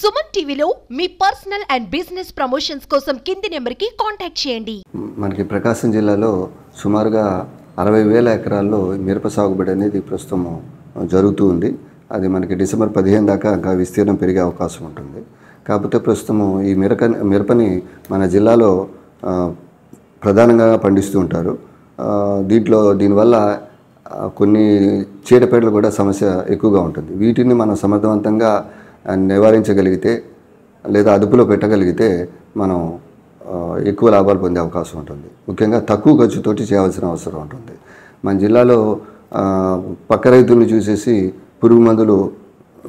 సుమన్ టీవీలో మీ personal and business promotions కోసం కింది నెంబర్కి కాంటాక్ట్ చేయండి. మనకి ప్రకాశం జిల్లాలో సుమారుగా 60,000 ఎకరాల్లో మిరప సాగుబడి అనేది ప్రస్తుతం జరుగుతూ ఉంది. అది మనకి డిసెంబర్ 15 దాకా ఇంకా విస్తీర్ణం పెరిగే అవకాశం ఉంటుంది. కాకపోతే ప్రస్తుతం ఈ మిరపని మన జిల్లాలో ప్రధానంగా పండిస్తూ ఉంటారు. దీనివల్ల కొన్ని చీడపీడలు కూడా సమస్య ఎక్కువగా ఉంటుంది. వీటిని మనం సమర్థవంతంగా నివారించగలిగితే లేదా అదుపులో పెట్టగలిగితే మనం ఎక్కువ లాభాలు పొందే అవకాశం ఉంటుంది. ముఖ్యంగా తక్కువ ఖర్చుతోటి చేయాల్సిన అవసరం ఉంటుంది. మన జిల్లాలో పక్క రైతులను చూసేసి పురుగు మందులు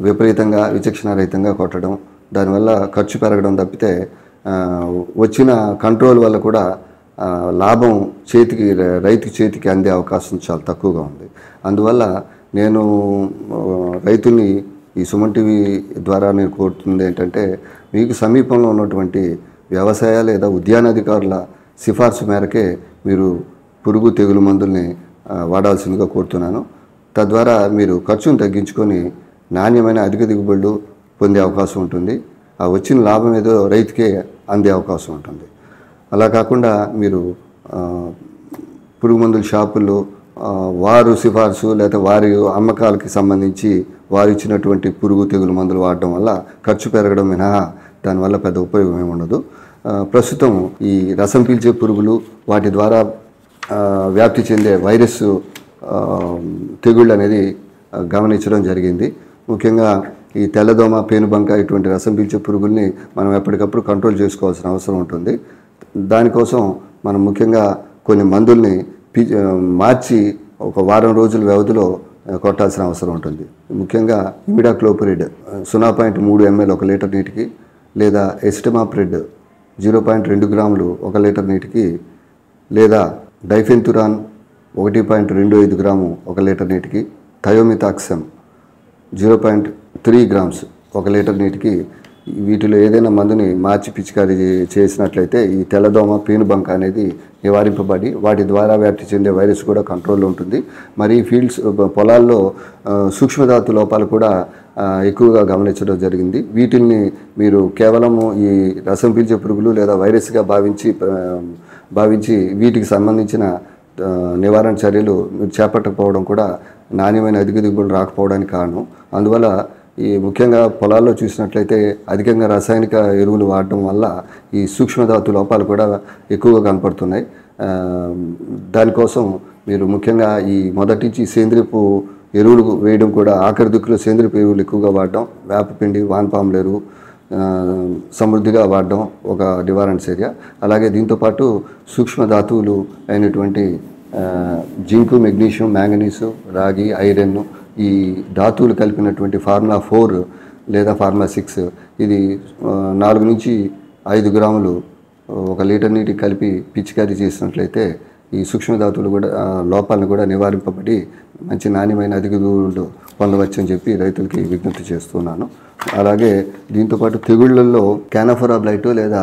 విపరీతంగా విచక్షణారహితంగా కొట్టడం, దానివల్ల ఖర్చు పెరగడం తప్పితే వచ్చిన కంట్రోల్ వల్ల కూడా లాభం రైతు చేతికి అందే అవకాశం చాలా తక్కువగా ఉంది. అందువల్ల నేను రైతుల్ని ఈ సుమన్ టీవీ ద్వారా నేను కోరుతుంది ఏంటంటే, మీకు సమీపంలో ఉన్నటువంటి వ్యవసాయ లేదా ఉద్యానాధికారుల సిఫార్సు మేరకే మీరు పురుగు తెగులు మందుల్ని వాడాల్సిందిగా కోరుతున్నాను. తద్వారా మీరు ఖర్చును తగ్గించుకొని నాణ్యమైన అధిక దిగుబడులు పొందే అవకాశం ఉంటుంది. ఆ వచ్చిన లాభం ఏదో రైతుకే అందే అవకాశం ఉంటుంది. అలా కాకుండా మీరు పురుగు మందుల షాపుల్లో వారు సిఫార్సు లేదా వారి అమ్మకాలకి సంబంధించి వారు ఇచ్చినటువంటి పురుగు తెగులు మందులు వాడడం వల్ల ఖర్చు పెరగడం మినహా దానివల్ల పెద్ద ఉపయోగం ఏమి ఉండదు. ప్రస్తుతం ఈ రసం పీల్చే పురుగులు, వాటి ద్వారా వ్యాప్తి చెందే వైరస్ తెగుళ్ళు అనేది గమనించడం జరిగింది. ముఖ్యంగా ఈ తెల్లదోమ, పేనుబంక ఇటువంటి రసం పీల్చే పురుగుల్ని మనం ఎప్పటికప్పుడు కంట్రోల్ చేసుకోవాల్సిన అవసరం ఉంటుంది. దానికోసం మనం ముఖ్యంగా కొన్ని మందుల్ని మార్చి ఒక వారం రోజుల వ్యవధిలో కొట్టాల్సిన అవసరం ఉంటుంది. ముఖ్యంగా ఇమిడాక్లోపిరిడ్ 0.3 ml 1 లీటర్ నీటికి, లేదా ఎస్టమాప్రిడ్ 0.2 గ్రాములు 1 లీటర్ నీటికి, లేదా డైఫెన్తురాన్ 1.25 గ్రాము 1 లీటర్ నీటికి, థయోమితాక్సమ్ 0.3 గ్రామ్స్ 1 లీటర్ నీటికి, వీటిలో ఏదైనా మందుని మార్చి పిచికారీ చేసినట్లయితే ఈ తెల్లదోమ, పేనుబంక అనేది నివారింపబడి వాటి ద్వారా వ్యాప్తి చెందే వైరస్ కూడా కంట్రోల్లో ఉంటుంది. మరి పొలాల్లో సూక్ష్మధాతు లోపాలు కూడా ఎక్కువగా గమనించడం జరిగింది. వీటిని మీరు కేవలము ఈ రసం పీల్చే పురుగులు లేదా వైరస్గా భావించి వీటికి సంబంధించిన నివారణ చర్యలు మీరు చేపట్టకపోవడం కూడా నాణ్యమైన అధిక దిగుబడులు రాకపోవడానికి కారణం. అందువల్ల ఈ ముఖ్యంగా పొలాల్లో చూసినట్లయితే అధికంగా రాసాయనిక ఎరువులు వాడడం వల్ల ఈ సూక్ష్మధాతు లోపాలు కూడా ఎక్కువగా కనపడుతున్నాయి. దానికోసం మీరు ముఖ్యంగా ఈ మొదటి నుంచి సేంద్రియపు ఎరువులు వేయడం కూడా, ఆఖరి దిక్కులో సేంద్రియపు ఎరువులు ఎక్కువగా వాడడం, వేపపిండి, వానపాముల ఎరువు సమృద్ధిగా వాడడం ఒక నివారణ చర్య. అలాగే దీంతోపాటు సూక్ష్మధాతువులు అయినటువంటి జింకు, మెగ్నీషియం, మ్యాంగనీసు, రాగి, ఐరన్, ఈ ధాతువులు కలిపినటువంటి ఫార్ములా 4 లేదా ఫార్ములా 6 ఇది 4 నుంచి 5 గ్రాములు 1 లీటర్ నీటికి కలిపి పిచికారీ చేసినట్లయితే ఈ సూక్ష్మధాతువులు కూడా లోపాలను కూడా నివారింపబడి మంచి నాణ్యమైన అధిక దిగుబడులు పొందవచ్చని చెప్పి రైతులకి విజ్ఞప్తి చేస్తున్నాను. అలాగే దీంతోపాటు తెగుళ్లలో క్యానోఫోరా బ్లైట్ లేదా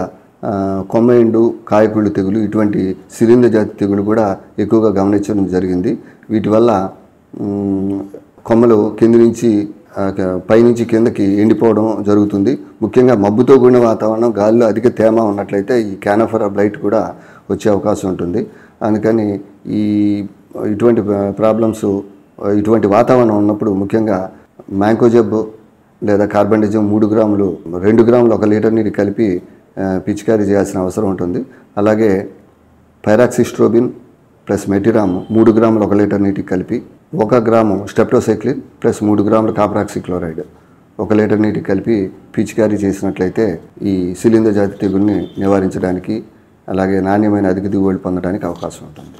కొమ్మ కాయకుళ్ళు తెగులు, ఇటువంటి శిలీంద్ర జాతి తెగులు కూడా ఎక్కువగా గమనించడం జరిగింది. వీటి వల్ల కొమ్మలు పైనుంచి కిందకి ఎండిపోవడం జరుగుతుంది. ముఖ్యంగా మబ్బుతో కూడిన వాతావరణం, గాలిలో అధిక తేమ ఉన్నట్లయితే ఈ క్యానోఫోరా బ్లైట్ కూడా వచ్చే అవకాశం ఉంటుంది. అందుకని ఇటువంటి ప్రాబ్లమ్స్, ఇటువంటి వాతావరణం ఉన్నప్పుడు ముఖ్యంగా మ్యాంకోజెబ్ లేదా కార్బండిజం 3 గ్రాములు 2 గ్రాములు 1 లీటర్ నీరు కలిపి పిచికారీ చేయాల్సిన అవసరం ఉంటుంది. అలాగే పైరాక్సిస్ట్రోబిన్ ప్లస్ మెటిరామ్ 3 గ్రాములు 1 లీటర్ నీటికి కలిపి, 1 గ్రాము స్టెప్టోసైక్లిన్ ప్లస్ 3 గ్రాములు కాపరాక్సిక్లోరైడ్ 1 లీటర్ నీటికి కలిపి పిచికారీ చేసినట్లయితే ఈ శిలీంద్ర జాతి తెగుల్ని నివారించడానికి, అలాగే నాణ్యమైన అధిక దిగుబడి పొందడానికి అవకాశం ఉంటుంది.